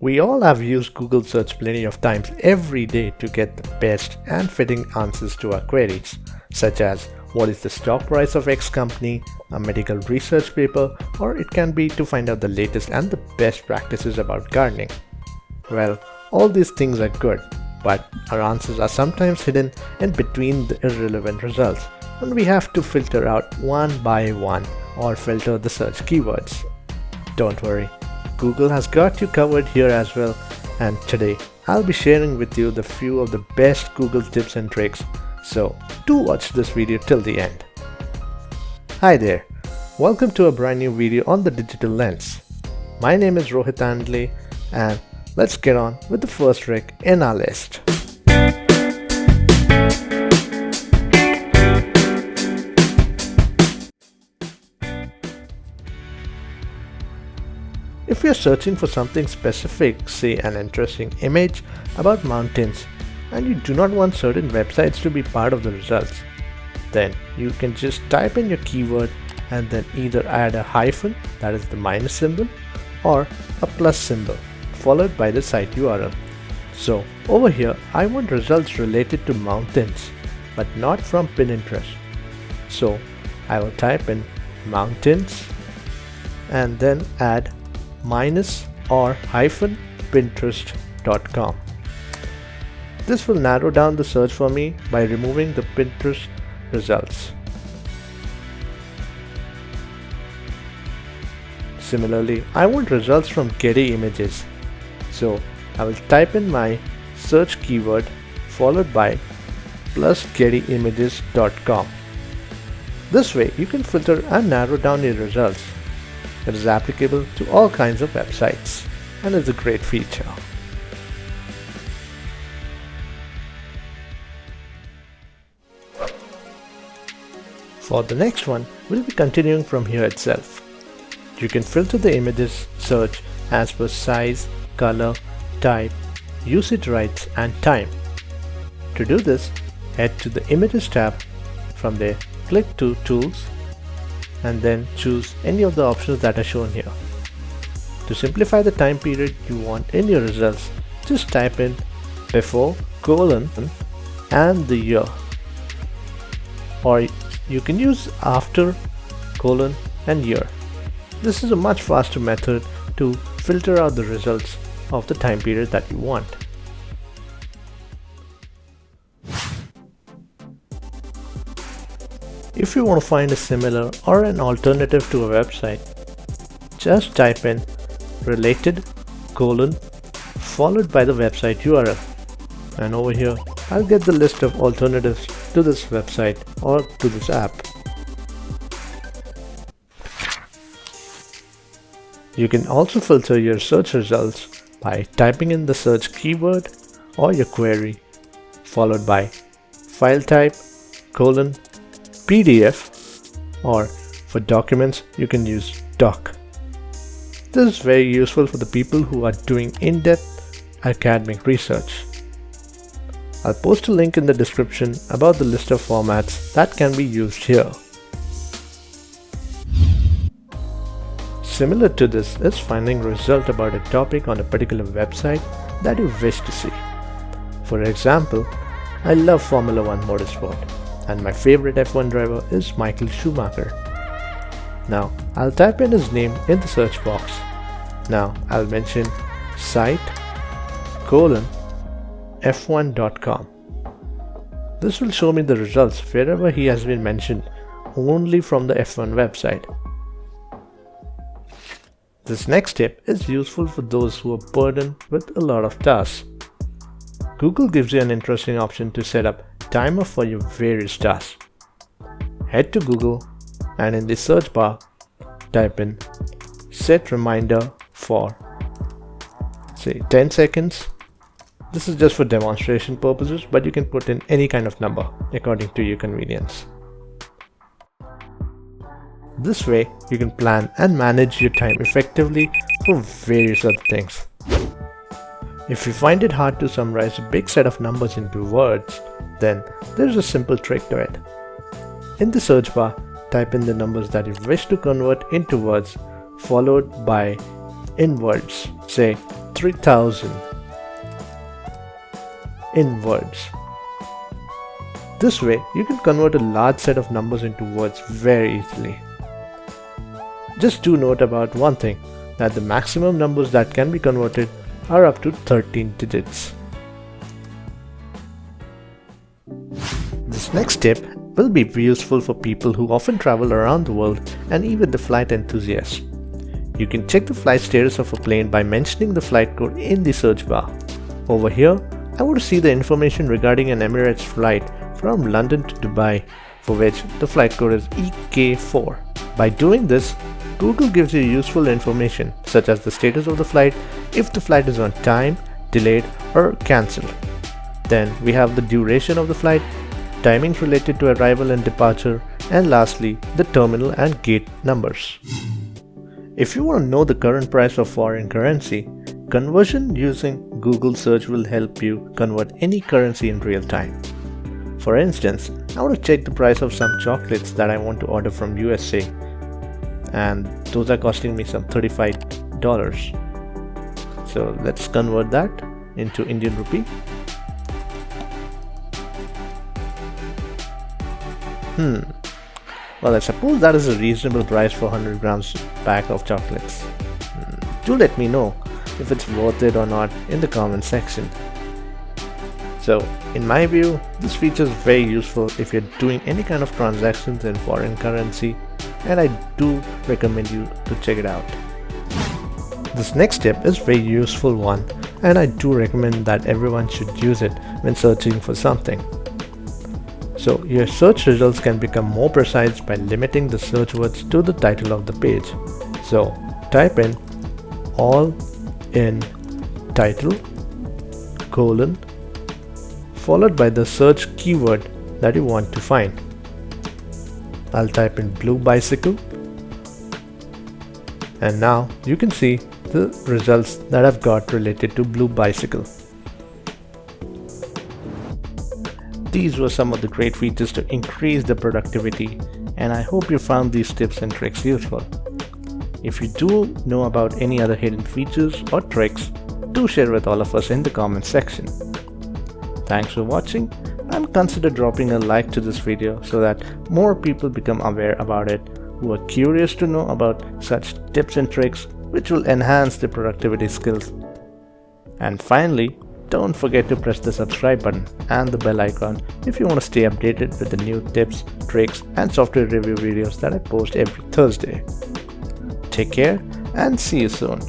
We all have used Google search plenty of times every day to get the best and fitting answers to our queries, such as what is the stock price of X company, a medical research paper, or it can be to find out the latest and the best practices about gardening. Well, all these things are good, but our answers are sometimes hidden in between the irrelevant results, and we have to filter out one by one or filter the search keywords. Don't worry, Google has got you covered here as well, and today I'll be sharing with you the few of the best Google tips and tricks, so do watch this video till the end. Hi there, welcome to a brand new video on the Digital Lens. My name is Rohit Andle, and let's get on with the first trick in our list. If you're searching for something specific, say an interesting image about mountains, and you do not want certain websites to be part of the results, then you can just type in your keyword and then either add a hyphen, that is the minus symbol, or a plus symbol, followed by the site URL. So over here, I want results related to mountains, but not from Pinterest. So I will type in mountains and then add minus or hyphen pinterest.com. This will narrow down the search for me by removing the Pinterest results. Similarly, I want results from Getty Images, so I will type in my search keyword followed by plus gettyimages.com. This way you can filter and narrow down your results. It is applicable to all kinds of websites and is a great feature. For the next one, we'll be continuing from here itself. You can filter the images search as per size, color, type, usage rights and time. To do this, head to the Images tab. From there, click to Tools and then choose any of the options that are shown here. To simplify the time period you want in your results, just type in before, colon, and the year. Or you can use after, colon, and year. This is a much faster method to filter out the results of the time period that you want. If you want to find a similar or an alternative to a website, just type in related, colon, followed by the website URL. And over here, I'll get the list of alternatives to this website or to this app. You can also filter your search results by typing in the search keyword or your query, followed by file type, colon, PDF, or for documents you can use doc. This is very useful for the people who are doing in-depth academic research. I'll post a link in the description about the list of formats that can be used here. Similar to this is finding a result about a topic on a particular website that you wish to see. For example, I love Formula 1 motorsport, and my favorite F1 driver is Michael Schumacher. Now I'll type in his name in the search box. Now I'll mention site, colon, f1.com. This will show me the results wherever he has been mentioned only from the F1 website. This next tip is useful for those who are burdened with a lot of tasks. Google gives you an interesting option to set up timer for your various tasks. Head to Google and in the search bar, type in set reminder for, say, 10 seconds. This is just for demonstration purposes, but you can put in any kind of number according to your convenience. This way, you can plan and manage your time effectively for various other things. If you find it hard to summarize a big set of numbers into words, then there's a simple trick to it. In the search bar, type in the numbers that you wish to convert into words, followed by in words, say 3000 in words. This way, you can convert a large set of numbers into words very easily. Just do note about one thing, that the maximum numbers that can be converted are up to 13 digits. This next tip will be useful for people who often travel around the world and even the flight enthusiasts. You can check the flight status of a plane by mentioning the flight code in the search bar. Over here, I want to see the information regarding an Emirates flight from London to Dubai, for which the flight code is EK4. By doing this, Google gives you useful information such as the status of the flight, if the flight is on time, delayed or cancelled. Then we have the duration of the flight, timings related to arrival and departure, and lastly the terminal and gate numbers. If you want to know the current price of foreign currency, conversion using Google search will help you convert any currency in real time. For instance, I want to check the price of some chocolates that I want to order from USA, and those are costing me some $35. So let's convert that into Indian rupee. Well, I suppose that is a reasonable price for 100 grams pack of chocolates. Do let me know if it's worth it or not in the comment section. So, in my view, this feature is very useful if you're doing any kind of transactions in foreign currency, and I do recommend you to check it out. This next tip is a very useful one, and I do recommend that everyone should use it when searching for something. So your search results can become more precise by limiting the search words to the title of the page. So type in all in title colon followed by the search keyword that you want to find. I'll type in blue bicycle, and now you can see the results that I've got related to blue bicycle. These were some of the great features to increase the productivity, and I hope you found these tips and tricks useful. If you do know about any other hidden features or tricks, do share with all of us in the comment section. Thanks for watching, and consider dropping a like to this video so that more people become aware about it who are curious to know about such tips and tricks which will enhance their productivity skills. And finally, don't forget to press the subscribe button and the bell icon if you want to stay updated with the new tips, tricks and software review videos that I post every Thursday. Take care and see you soon.